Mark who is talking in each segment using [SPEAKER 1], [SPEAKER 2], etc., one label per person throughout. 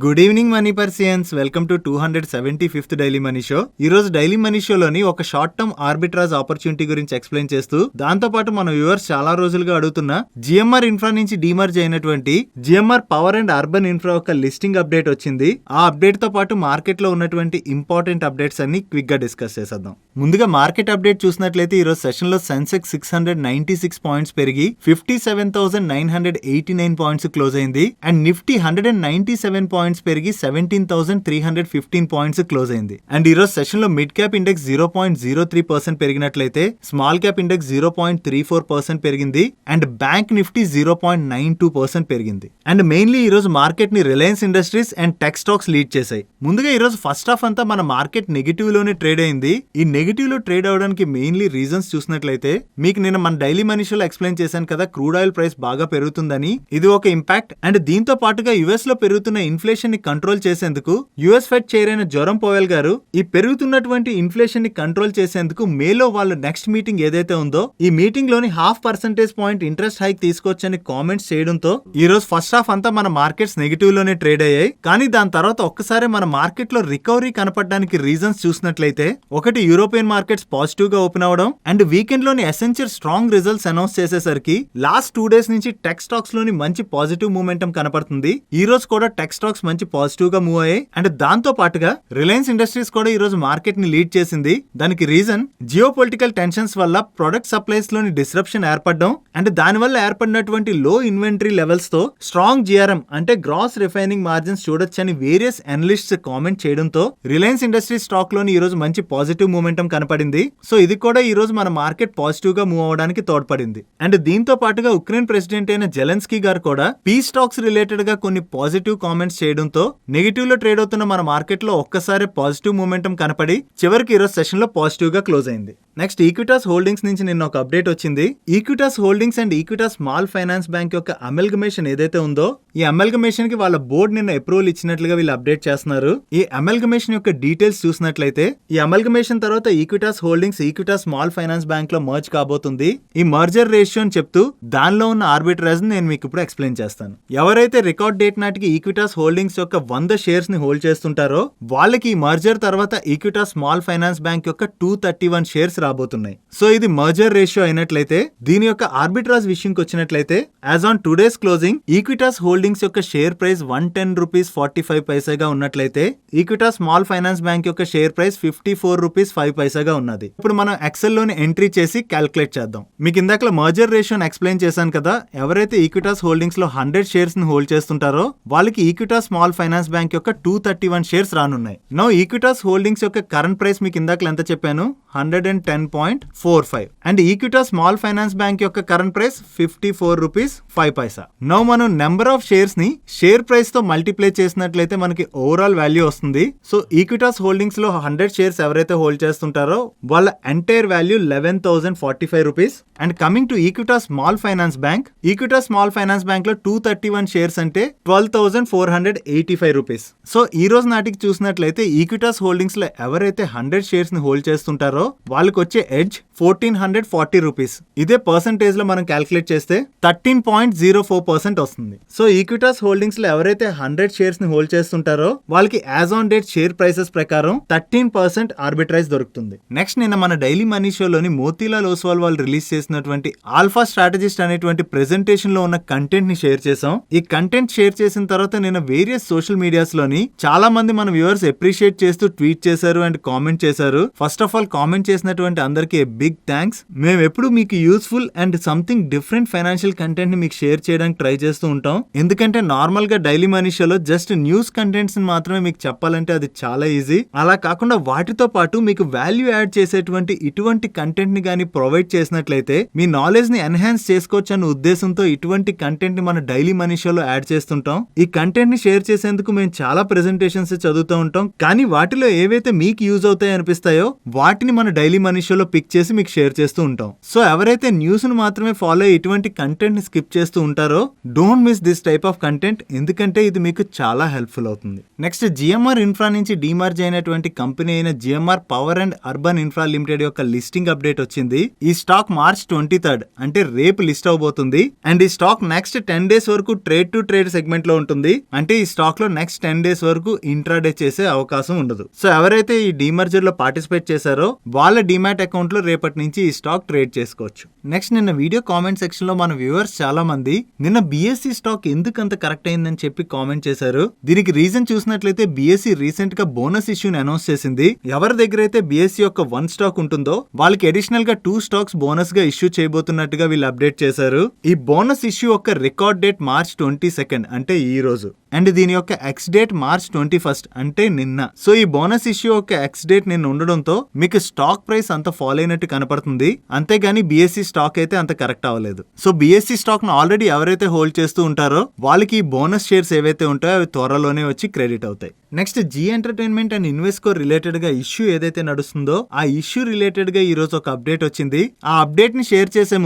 [SPEAKER 1] Good evening money పర్సియన్స్, welcome to 275th daily money show. ఈ రోజు డైలీ మనీ షోలోని ఒక షార్ట్ టర్మ్ ఆర్బిట్రాజ్ ఆపర్చునిటీ గురించి ఎక్స్ప్లెయిన్ చేస్తూ, దాంతో పాటు మన వ్యూవర్స్ చాలా రోజులుగా అడుగుతున్న జిఎంఆర్ ఇన్ఫ్రా నుంచి డీమర్జ్ అయినటువంటి GMR power and urban infra ఒక లిస్టింగ్ అప్డేట్ వచ్చింది. ఆ అప్డేట్ తో పాటు మార్కెట్ లో ఉన్నటువంటి ఇంపార్టెంట్ అప్డేట్స్ అన్ని క్విక్ గా డిస్కస్ చేసేద్దాం. ముందుగా మార్కెట్ అప్డేట్ చూసినట్లయితే ఈ రోజు సెషన్ లో సెన్సెక్స్ 696 పాయింట్స్ పెరిగి 57,989 పాయింట్స్ క్లోజ్ అయింది. అండ్ నిఫ్టీ 197 పాయింట్స్ పెరిగి 17,315 పాయింట్స్ క్లోజ్ అయింది. అండ్ ఈ రోజు సెషన్ లో మిడ్ క్యాప్ ఇండెక్స్ 0.03% పెరిగినట్లయితే స్మాల్ క్యాప్ ఇండెక్స్ 0.34% పెరిగింది. అండ్ బ్యాంక్ నిఫ్టీ 0.92% పెరిగింది. అండ్ మెయిన్లీ ఈ రోజు మార్కెట్ ని Reliance industries and tech stocks lead చేశాయి. ముందుగా ఈ రోజు ఫస్ట్ హాఫ్ అంతా మన మార్కెట్ నెగిటివ్ లోనే ట్రేడ్ అయింది. ఈ నెగిటివ్ లో ట్రేడ్ అవడానికి మెయిన్లీ రీజన్స్ చూసినట్లయితే, మీకు నేను మన డైలీ మనీ షోలో ఎక్స్ప్లెయిన్ చేశాను కదా, క్రూడ్ ఆయిల్ ప్రైస్ బాగా పెరుగుతుందని. ఇది ఒక ఇంపాక్ట్. అండ్ దీంతో పాటుగా యుఎస్ లో పెరుగుతున్న ఇన్ఫ్లేషన్ ని కంట్రోల్ చేసేందుకు యుఎస్ ఫెడ్ చైర్ అయిన జెరోమ్ పవెల్ గారు ఈ పెరుగుతున్నటువంటి ఇన్ఫ్లేషన్ ని కంట్రోల్ చేసేందుకు మేలో వాళ్ళ నెక్స్ట్ మీటింగ్ ఏదైతే ఉందో, ఈ మీటింగ్ లోని 0.5% పాయింట్ ఇంట్రెస్ట్ హైక్ తీసుకోవచ్చని కామెంట్స్ చేయడంతో ఈ రోజు ఫస్ట్ హాఫ్ అంతా మన మార్కెట్స్ నెగిటివ్ లోనే ట్రేడ్ అయ్యాయి. కానీ దాని తర్వాత ఒక్కసారి మన మార్కెట్ లో రికవరీ కనపడడానికి రీజన్స్ చూసినట్లయితే, ఒకటి యూరోపియన్ మార్కెట్స్ పాజిటివ్ గా ఓపెన్ అవడం, అండ్ వీకెండ్ లోని ఎసెన్షియల్ స్ట్రాంగ్ రిజల్ట్స్ అనౌన్స్ చేసేసరికి లాస్ట్ 2 days నుంచి టెక్ స్టాక్స్ లోని మంచి పాజిటివ్ మూమెంటం కనపడుతుంది. ఈ రోజు కూడా టెక్ స్టాక్స్ మంచి పాజిటివ్ గా మూవ్ అయ్యాయి. అండ్ దాంతో పాటుగా రిలయన్స్ ఇండస్ట్రీస్ కూడా ఈ రోజు మార్కెట్ ని లీడ్ చేసింది. దానికి రీజన్ జియో పొలిటికల్ టెన్షన్స్ వల్ల ప్రొడక్ట్ సప్లైస్ లోని డిస్రప్షన్ ఏర్పడడం, అండ్ దాని వల్ల ఏర్పడినటువంటి లో ఇన్వెంటరీ లెవెల్స్ తో స్ట్రాంగ్ జిఆర్ఎం అంటే గ్రాస్ రిఫైనింగ్ మార్జిన్స్ చూడొచ్చని వేరియస్ అనలిస్ట్స్ కామెంట్ చేయడంతో రిలయన్స్ ఇండస్ట్రీస్ స్టాక్ లోని ఈ రోజు మంచి పాజిటివ్ మూమెంటం కనపడింది. సో ఇది కూడా ఈ రోజు మన మార్కెట్ పాజిటివ్ గా మూవ్ అవడానికి తోడ్పడింది. అండ్ దీంతో పాటుగా ఉక్రెయిన్ ప్రెసిడెంట్ అయిన జెలెన్స్కీ గారు కూడా పీ స్టాక్స్ రిలేటెడ్ గా కొన్ని పాజిటివ్ కామెంట్స్ చేయడంతో నెగిటివ్ లో ట్రేడ్ అవుతున్న మన మార్కెట్ లో ఒక్కసారి పాజిటివ్ మూమెంటం కనపడి చివరికి ఈ రోజు సెషన్ లో పాజిటివ్ గా క్లోజ్ అయింది. నెక్స్ట్ ఈక్విటాస్ హోల్డింగ్స్ నుంచి నిన్న ఒక అప్డేట్ వచ్చింది. Equitas holdings and Equitas small finance bank యొక్క అమల్గమేషన్ ఏదైతే ఉందో, ఈ అమల్గమేషన్ కి వాళ్ళ బోర్డు నిన్న అప్రూవల్ ఇచ్చినట్లుగా వీళ్ళు అప్డేట్ చేస్తున్నారు. ఈ అమల్గమేషన్ యొక్క డీటెయిల్స్ చూసినట్లయితే, ఈ అమల్గమేషన్ తర్వాత Equitas holdings Equitas small finance bank లో మర్జ్ కాబోతుంది. ఈ మర్జర్ రేషియో అని చెప్తూ దానిలో ఉన్న ఆర్బిట్రాజ్ నేను మీకు ఇప్పుడు ఎక్స్ప్లెయిన్ చేస్తాను. ఎవరైతే రికార్డ్ డేట్ నాటికి ఈక్విటాస్ హోల్డింగ్స్ యొక్క 100 షేర్స్ ని హోల్డ్ చేస్తుంటారో వాళ్ళకి ఈ మర్జర్ తర్వాత ఈక్విటాస్ స్మాల్ ఫైనాన్స్ బ్యాంక్ యొక్క 231 షేర్స్ రాబోతున్నాయి. సో ఇది మర్జర్ రేషియో అయినట్లయితే, దీని యొక్క ఆర్బిట్రాజ్ విషయంకి వచ్చినట్లయితే, as on today's closing Equitas holdings యొక్క షేర్ ప్రైస్ 110 రూపీస్ 45 పైసాగా ఉన్నట్లయితే, ఈక్విటాస్ స్మాల్ ఫైనాన్స్ బ్యాంక్ యొక్క షేర్ ప్రైస్ 54 రూపీస్ 5 పైసాగా ఉన్నది. ఇప్పుడు మనం ఎక్సెల్ లోని ఎంట్రీ చేసి క్యాల్కులేట్ చేద్దాం. మీకు ఇందాక మర్జర్ రేషియోని ఎక్స్ప్లెయిన్ చేశాను కదా, ఎవరైతే ఈక్విటాస్ హోల్డింగ్స్ లో 100 షేర్స్ ని హోల్డ్ చేస్తుంటారో వాళ్ళకి ఈక్విటాస్ స్మాల్ ఫైనాన్స్ బ్యాంక్ యొక్క 231 షేర్స్ రానున్నాయి. నౌ ఈక్విటాస్ హోల్డింగ్స్ యొక్క కరెంట్ ప్రైస్ మీకు ఇందాక ఎంత చెప్పాను, 110.45. And Equitas small finance bank యొక్క కరెంట్ ప్రైస్ 54 రూపీస్ 5 పైసా. నౌ మనం నెంబర్ ఆఫ్ షేర్స్ ని షేర్ ప్రైస్ తో మల్టిప్లై చేసినట్లయితే మనకి ఓవరాల్ వాల్యూ వస్తుంది. సో ఈక్విటాస్ హోల్డింగ్స్ లో 100 షేర్స్ ఎవరైతే హోల్డ్ చేస్తుంటారో వాళ్ళ entire value 11,045 rupees. And coming to Equitas small finance bank, Equitas small finance bank లో 231 షేర్స్ అంటే 12,485 రూపీస్. సో ఈ రోజు నాటికి చూసినట్లయితే ఈక్విటాస్ హోల్డింగ్స్ లో ఎవరైతే 100 షేర్స్ ని హోల్డ్ చేస్తుంటారో వాళ్ళకి వచ్చే ఎడ్జ్ 1,440 రూపీస్. ఇదే పర్సంటేజ్ లో మనం క్యాల్కులేట్ చేస్తే 13.04% వస్తుంది. సో ఈక్విటాస్ హోల్డింగ్స్ లో ఎవరైతే 100 షేర్స్ ని హోల్డ్ చేస్తుంటారో వాళ్ళకి as on date share prices ప్రకారం 13% ఆర్బిట్రైజ్ దొరుకుతుంది. నెక్స్ట్ నిన్న మన డైలీ మనీ షోలోని మోతీలాల్ ఓస్వాల్ వాళ్ళు రిలీజ్ చేసినటువంటి ఆల్ఫా స్ట్రాటజిస్ట్ అనేటువంటి ప్రెజెంటేషన్ లో ఉన్న కంటెంట్ ని షేర్ చేసాం. ఈ కంటెంట్ షేర్ చేసిన తర్వాత నిన్న వేరియస్ సోషల్ మీడియాస్ లోని చాలా మంది మన వ్యూవర్స్ అప్రిషియేట్ చేస్తూ ట్వీట్ చేశారు అండ్ కామెంట్ చేశారు. ఫస్ట్ ఆఫ్ ఆల్ కామెంట్ చేసినటువంటి అందరికీ బిగ్ థ్యాంక్స్. మేము ఎప్పుడు మీకు useful and something different financial content ని మీకు షేర్ చేయడానికి ట్రై చేస్తూ ఉంటాం. ఎందుకంటే నార్మల్ గా డైలీ మనీ షోలో జస్ట్ న్యూస్ కంటెంట్స్ ని మాత్రమే మీకు చెప్పాలంటే అది చాలా ఈజీ. అలా కాకుండా వాటితో పాటు మీకు వాల్యూ యాడ్ చేసేటువంటి ఇటువంటి కంటెంట్ ని గానీ ప్రొవైడ్ చేసినట్లయితే మీ నాలెడ్జ్ ని ఎన్హాన్స్ చేసుకోవచ్చు అన్న ఉద్దేశంతో ఇటువంటి కంటెంట్ ని మన డైలీ మనీ షోలో యాడ్ చేస్తుంటాం. ఈ కంటెంట్ ని షేర్ చేసేందుకు మేము చాలా ప్రెజెంటేషన్స్ చదువుతూ ఉంటాం. కానీ వాటిలో ఏవైతే మీకు యూజ్ అవుతాయి అనిపిస్తాయో వాటిని మన డైలీ మనీ షోలో పిక్ చేసి గురించి మీకు షేర్ చేస్తూ ఉంటాం. సో ఎవరైతే న్యూస్ ను మాత్రమే ఫాలో అయ్యి ఇటువంటి కంటెంట్ ని స్కిప్ చేస్తూ ఉంటారో don't miss this type of content, ఎందుకంటే ఇది మీకు చాలా హెల్ప్ఫుల్ అవుతుంది. నెక్స్ట్ జిఎంఆర్ ఇన్ఫ్రా నుంచి డీమర్జ్ అయినటువంటి కంపెనీ అయిన GMR power and urban infra limited యొక్క లిస్టింగ్ అప్డేట్ వచ్చింది. ఈ స్టాక్ మార్చ్ 23 అంటే రేపు లిస్ట్ అవబోతుంది. అండ్ ఈ స్టాక్ నెక్స్ట్ 10 days వరకు ట్రేడ్ టు ట్రేడ్ సెగ్మెంట్ లో ఉంటుంది. అంటే ఈ స్టాక్ లో నెక్స్ట్ 10 days వరకు ఇంట్రాడే చేసే అవకాశం ఉండదు. సో ఎవరైతే ఈ డీమర్జర్ లో పార్టిసిపేట్ చేశారో వాళ్ళ డిమాట్ అకౌంట్ లో రేపటి నుంచి ఈ స్టాక్ ట్రేడ్ చేసుకోవచ్చు. నెక్స్ట్ నిన్న వీడియో కామెంట్ సెక్షన్ లో మన వ్యూవర్స్ చాలా మంది నిన్న బిఎస్సి స్టాక్ ఎందుకు అంత కరెక్ట్ అయిందని చెప్పి కామెంట్ చేశారు. దీనికి రీజన్ చూసినట్లయితే బిఎస్సి రీసెంట్ గా బోనస్ ఇష్యూని అనౌన్స్ చేసింది. ఎవరి దగ్గర అయితే బిఎస్సి యొక్క 1 స్టాక్ ఉంటుందో వాళ్ళకి అడిషనల్ గా 2 స్టాక్స్ బోనస్ గా ఇష్యూ చేయబోతున్నట్టుగా వీళ్ళు అప్డేట్ చేశారు. ఈ బోనస్ ఇష్యూ యొక్క రికార్డ్ డేట్ మార్చ్ 22 అంటే ఈ రోజు. అండ్ దీని యొక్క ఎక్స్ డేట్ మార్చ్ 21 అంటే నిన్న. సో ఈ బోనస్ ఇష్యూ యొక్క ఎక్స్ డేట్ నిన్న ఉండడంతో మీకు స్టాక్ ప్రైస్ అంత ఫాలో అయినట్టు కనపడుతుంది. అంతేగాని బిఎస్సి స్టాక్ అయితే అంత కరెక్ట్ అవ్వలేదు. సో బిఎస్సి స్టాక్ ను ఆల్రెడీ ఎవరైతే హోల్డ్ చేస్తూ ఉంటారో వాళ్ళకి ఈ బోనస్ షేర్స్ ఏవైతే ఉంటాయో అవి త్వరలోనే వచ్చి క్రెడిట్ అవుతాయి. Next Zee entertainment and Invesco related గా ఇష్యూ ఏదైతే నడుస్తుందో ఆ ఇష్యూ రిలేటెడ్ గా ఈ రోజు ఒక అప్డేట్ వచ్చింది. ఆ అప్డేట్ ని షేర్ చేసే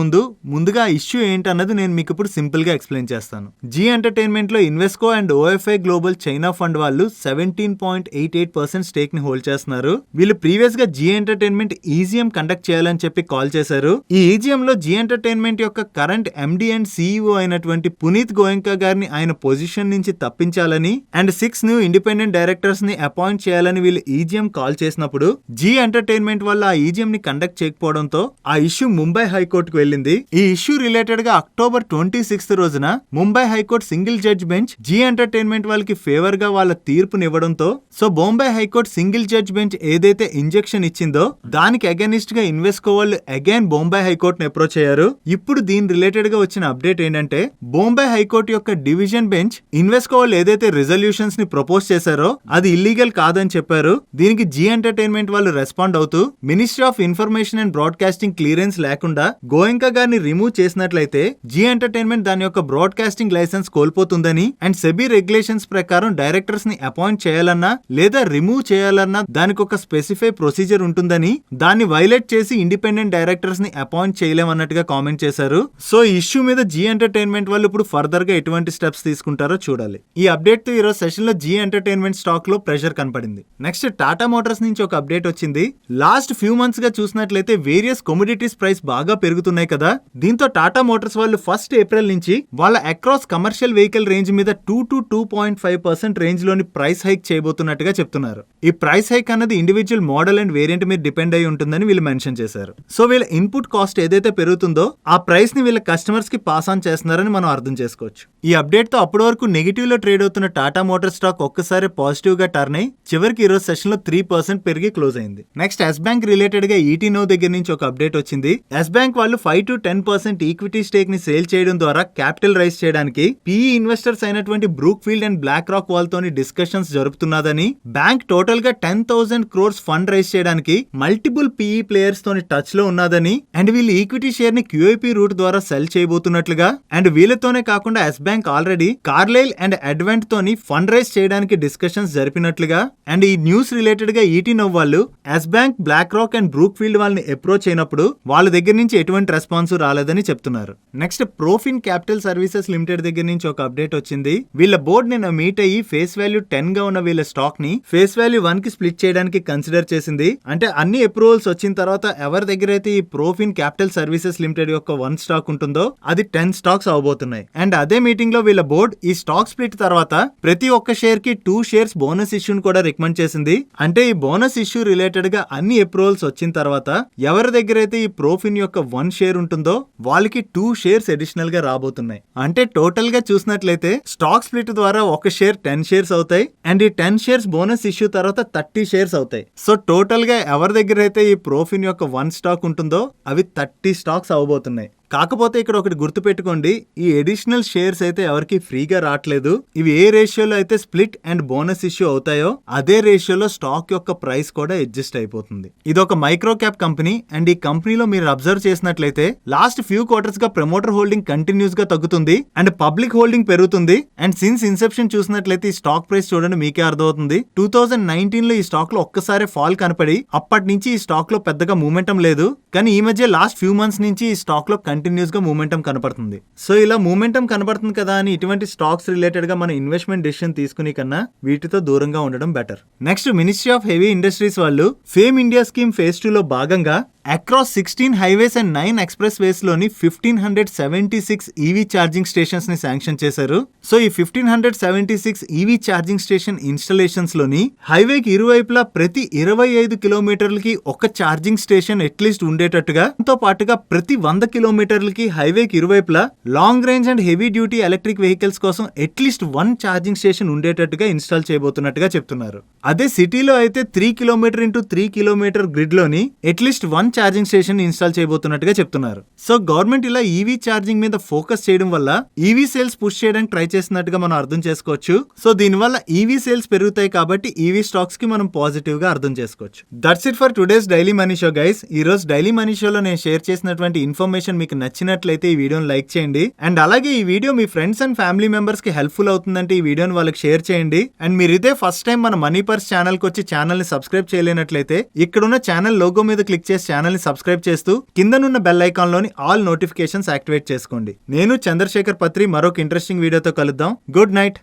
[SPEAKER 1] ముందుగా ఇష్యూ ఏంటన్నది నేను మీకు ఇప్పుడు సింపుల్ గా ఎక్స్ప్లెయిన్ చేస్తాను. జీ ఎంటర్టైన్మెంట్ లో Invesco and OFI global China fund వాళ్ళు 17.88% స్టేక్ ని హోల్డ్ చేస్తున్నారు. వీళ్ళు ప్రీవియస్ గా జీ ఎంటర్టైన్మెంట్ ఈజీఎం కండక్ట్ చేయాలని చెప్పి కాల్ చేశారు. ఈ ఈజీఎం లో జీ ఎంటర్టైన్మెంట్ యొక్క కరెంట్ ఎండి అండ్ సిఇఓ అయినటువంటి పునీత్ గోయంకా గారిని ఆయన పొజిషన్ నుంచి తప్పించాలని అండ్ 6 న్యూ ఇండిపెండెంట్ డైరెక్టర్స్ ని అపాయింట్ చేయాలని వీళ్ళు ఈజీఎం కాల్ చేసినప్పుడు జీ ఎంటర్టైన్మెంట్ వల్ల ఆ ఈజీఎం ని కండక్ట్ చేయకపోవడంతో ఆ ఇష్యూ ముంబై హైకోర్టుకు వెళ్ళింది. ఈ ఇష్యూ రిలేటెడ్ గా అక్టోబర్ 26 రోజున Mumbai high court single judge bench Zee Entertainment వాళ్ళకి ఫేవర్ గా వాళ్ళ తీర్పునివ్వడంతో so Bombay high court single judge bench ఏదైతే ఇంజెక్షన్ ఇచ్చిందో దానికి అగైనిస్ట్ గా ఇన్వెస్కో వాళ్ళు అగైన్ బొంబాయి హైకోర్టును అప్రోచ్ అయ్యారు. ఇప్పుడు దీని రిలేటెడ్ గా వచ్చిన అప్డేట్ ఏంటంటే బొంబాయి హైకోర్టు యొక్క డివిజన్ బెంచ్ ఇన్వెస్కో వాళ్ళు ఏదైతే రిజల్యూషన్స్ ని ప్రపోజ్ చేశారో అది ఇల్లీగల్ కాదని చెప్పారు. దీనికి జీ ఎంటర్టైన్మెంట్ వాళ్ళు రెస్పాండ్ అవుతూ ministry of information and broadcasting clearance లేకుండా గోయంకా గారిని రిమూవ్ చేసినట్లయితే జీ ఎంటర్టైన్మెంట్ దాని యొక్క బ్రాడ్కాస్టింగ్ లైసెన్స్ కోల్పోతుందని అండ్ సెబీ రెగ్యులేషన్స్ ప్రకారం డైరెక్టర్స్ ని అపాయింట్ చేయాలన్నా లేదా రిమూవ్ చేయాలన్నా దానికి ఒక స్పెసిఫై ప్రొసీజర్ ఉంటుందని దాన్ని వైలేట్ చేసి ఇండిపెండెంట్ డైరెక్టర్స్ ని అపాయింట్ చేయలేమన్నట్టుగా కామెంట్ చేశారు. సో ఈ ఇష్యూ మీద జీ ఎంటర్టైన్మెంట్ వాళ్ళు ఇప్పుడు ఫర్దర్ గా ఎటువంటి స్టెప్స్ తీసుకుంటారో చూడాలి. ఈ అప్డేట్ తో ఈరోజు సెషన్ లో జీ ఎంటర్టైన్మెంట్ స్టాక్ లో ప్రెషర్ కనపడింది. నెక్స్ట్ టాటా మోటార్స్ నుంచి ఒక అప్డేట్ వచ్చింది. లాస్ట్ ఫ్యూ మంత్స్ గా చూసినట్లయితే వేరియస్ కమోడిటీస్ ప్రైస్ బాగా పెరుగుతున్నాయి కదా. దీంతో టాటా మోటార్స్ వాళ్ళు 1 ఏప్రిల్ నుంచి వాళ్ళ అక్రాస్ కమర్షియల్ వెహికల్ రేంజ్ మీద 2 to 2.5% రేంజ్ లోని ప్రైస్ హైక్ చేయబోతున్నట్టుగా చెప్తున్నారు. ఈ ప్రైస్ హైక్ అన్నది ఇండివిజువల్ మోడల్ అండ్ వేరియంట్ మీద డిపెండ్ అయి ఉంటుందని వీళ్ళు మెన్షన్ చేశారు. సో వీళ్ళ ఇన్పుట్ కాస్ట్ ఏదైతే పెరుగుతుందో ఆ ప్రైస్ ని వీళ్ళ కస్టమర్స్ కి పాస్ ఆన్ చేస్తున్నారని మనం అర్థం చేసుకోవచ్చు. ఈ అప్డేట్ తో అప్పటి వరకు నెగిటివ్ లో ట్రేడ్ అవుతున్న టాటా మోటార్ స్టాక్ ఒక్కసారి పాజిటివ్ గా టర్న్ అయి చివరికి ఈ రోజు సెషన్ లో 3% పెరిగి క్లోజ్ అయింది. నెక్స్ట్ ఎస్ బ్యాంక్ రిలేటెడ్ గా ఈటీ నో దగ్గర నుంచి ఒక అప్డేట్ వచ్చింది. ఎస్ బ్యాంక్ వాళ్ళు 5 to 10% ఈక్విటీ స్టేక్ ని సేల్ చేయడం ద్వారా క్యాపిటల్ రైజ్ చేయడానికి పిఈ ఇన్వెస్టర్స్ అయినటువంటి Brookfield and BlackRock వాళ్ళతోని డిస్కషన్స్ జరుపుతున్నదని, బ్యాంక్ టోటల్ గా 10,000 crores ఫండ్ రైజ్ చేయడానికి మల్టిపుల్ పిఈ ప్లేయర్స్ తోని టచ్ లో ఉన్నదని అండ్ వీళ్ళు ఈక్విటీ షేర్ ని క్యూఐపీ రూట్ ద్వారా సెల్ చేయబోతున్నట్లుగా అండ్ వీళ్ళతోనే కాకుండా Yes Bank already Carlyle and Advent తోని ఫండ్ రైజ్ చేయడానికి డిస్కషన్స్ జరిపినట్లుగా అండ్ ఈ న్యూస్ రిలేటెడ్ గా ఈటీ నవ్ వాళ్ళు Yes Bank, BlackRock and Brookfield వాళ్ళని అప్రోచ్ అయినప్పుడు వాళ్ళ దగ్గర నుంచి ఎటువంటి రెస్పాన్స్ రాలేదని చెప్తున్నారు. Next Profin capital services limited దగ్గర నుంచి ఒక అప్డేట్ వచ్చింది. వీళ్ళ బోర్డు నిన్న మీట్ అయ్యి ఫేస్ వాల్యూ 10 గా ఉన్న వీళ్ళ స్టాక్ ని ఫేస్ వాల్యూ 1 కి స్ప్లిట్ చేయడానికి కన్సిడర్ చేసింది. అంటే అన్ని అప్రూవల్స్ వచ్చిన తర్వాత ఎవరి దగ్గర అయితే ఈ ప్రోఫిన్ క్యాపిటల్ సర్వీసెస్ లిమిటెడ్ యొక్క 1 స్టాక్ ఉంటుందో అది 10 స్టాక్స్ అవబోతున్నాయి. అండ్ అదే మీటింగ్ లో వీళ్ళ బోర్డు ఈ స్టాక్ స్ప్లిట్ తర్వాత ప్రతి ఒక్క షేర్ కి 2 shares బోనస్ ఇష్యూని కూడా రికమెండ్ చేసింది. అంటే ఈ బోనస్ ఇష్యూ రిలేటెడ్ గా అన్ని అప్రూవల్స్ వచ్చిన తర్వాత ఎవరి దగ్గర అయితే ఈ ప్రోఫిన్ యొక్క 1 share ఉంటుందో వాళ్ళకి 2 shares అడిషనల్ గా రాబోతున్నాయి. అంటే టోటల్ గా చూసినట్లయితే స్టాక్ స్ప్లిట్ ద్వారా ఒక షేర్ 10 shares అవుతాయి అండ్ ఈ 10 shares బోనస్ ఇష్యూ తర్వాత 30 shares అవుతాయి. సో టోటల్ గా ఎవరి దగ్గర అయితే ఈ ప్రోఫిన్ యొక్క 1 స్టాక్ ఉంటుందో అవి 30 స్టాక్స్ అవబోతున్నాయి. కాకపోతే ఇక్కడ ఒకటి గుర్తు పెట్టుకోండి, ఈ అడిషనల్ షేర్స్ అయితే ఎవరికి ఫ్రీగా రావట్లేదు. ఇవి ఏ రేషియోలో అయితే స్ప్లిట్ అండ్ బోనస్ ఇష్యూ అవుతాయో అదే రేషియోలో స్టాక్ యొక్క ప్రైస్ కూడా అడ్జస్ట్ అయిపోతుంది. ఇది ఒక మైక్రో క్యాప్ కంపెనీ అండ్ ఈ కంపెనీలో మీరు అబ్జర్వ్ చేసినట్లయితే లాస్ట్ ఫ్యూ క్వార్టర్స్ గా ప్రమోటర్ హోల్డింగ్ కంటిన్యూస్ గా తగ్గుతుంది అండ్ పబ్లిక్ హోల్డింగ్ పెరుగుతుంది. అండ్ సిన్స్ ఇన్సెప్షన్ చూసినట్లయితే ఈ స్టాక్ ప్రైస్ చూడండి మీకే అర్థమవుతుంది. 2019 లో ఈ స్టాక్ లో ఒక్కసారి ఫాల్ కనపడి అప్పటి నుంచి ఈ స్టాక్ లో పెద్దగా మూమెంటం లేదు. కానీ ఈ మధ్య లాస్ట్ ఫ్యూ మంత్స్ నుంచి ఈ స్టాక్ లో కంటిన్యూస్ గా మూమెంటం కనపడుతుంది. సో ఇలా మూమెంటం కనపడుతుంది కదా అని ఇటువంటి స్టాక్స్ రిలేటెడ్ గా మన ఇన్వెస్ట్మెంట్ డెసిషన్ తీసుకునే కన్నా వీటితో దూరంగా ఉండడం better. Next, ministry of heavy industries వాళ్ళు ఫేమ్ ఇండియా స్కీమ్ ఫేజ్ 2 లో భాగంగా అక్రాస్ 16 హైవేస్ అండ్ 9 ఎక్స్ప్రెస్ వేస్ లోని 1576 ఈవీ ఛార్జింగ్ స్టేషన్స్ ని శాంక్షన్ చేశారు. సో ఈ 1576 ఈవీ ఛార్జింగ్ స్టేషన్ ఇన్స్టాలేషన్స్ లోని హైవేకి ఇరువైపులా ప్రతి 25 కిలోమీటర్లకి ఒక ఛార్జింగ్ స్టేషన్ అట్లీస్ట్ ఉండేటట్టుగా, తో పాటుగా ప్రతి 100 కిలోమీటర్లకి హైవేకి ఇరువైపులా long range and heavy duty electric vehicles కోసం అట్లీస్ట్ 1 ఛార్జింగ్ స్టేషన్ ఉండేటట్టుగా ఇన్స్టాల్ చేయబోతున్నట్టుగా చెప్తున్నారు. అదే సిటీలో అయితే 3 కిలోమీటర్ ఇంటూ 3 కిలోమీటర్ గ్రిడ్ లోని అట్లీస్ట్ 1 ఛార్జింగ్ స్టేషన్ ఇన్స్టాల్ చేయబోతున్నట్టుగా చెప్తున్నారు. సో గవర్నమెంట్ ఇలా ఈవీ ఛార్జింగ్ మీద ఫోకస్ చేయడం వల్ల ఈవీ సేల్స్ పుష్ చేయడానికి ట్రై చేస్తున్నట్టుగా మనం అర్థం చేసుకోవచ్చు. సో దీనివల్ల ఈవీ సేల్స్ పెరుగుతాయి కాబట్టి ఈవీ స్టాక్స్ కి మనం పాజిటివ్ గా అర్థం చేసుకోవచ్చు. That's it for today's daily money show guys. ఈ రోజు డైలీ మనీ షోలో నేను షేర్ చేసినటువంటి ఇన్ఫర్మేషన్ మీకు నచ్చినట్లయితే ఈ వీడియోని లైక్ చేయండి. అండ్ అలాగే ఈ video me friends and family members కి హెల్ప్ఫుల్ అవుతుందంటే ఈ వీడియోని వాళ్ళకి షేర్ చేయండి. అండ్ మీరు ఇదే ఫస్ట్ టైం మన మనీ పర్స్ ఛానల్ కి వచ్చి ఛానల్ ని సబ్స్క్రైబ్ చేయలేనట్లయితే ఇక్కడున్న ఛానల్ లోగో మీద క్లిక్ చేసి ఛానల్ ని సబ్స్క్రైబ్ చేస్తూ కిందనున్న బెల్ ఐకాన్ లోని ఆల్ నోటిఫికేషన్స్ యాక్టివేట్ చేసుకోండి. నేను చంద్రశేఖర్ పత్రి మరొక ఇంట్రెస్టింగ్ వీడియోతో కలుద్దాం. Good night.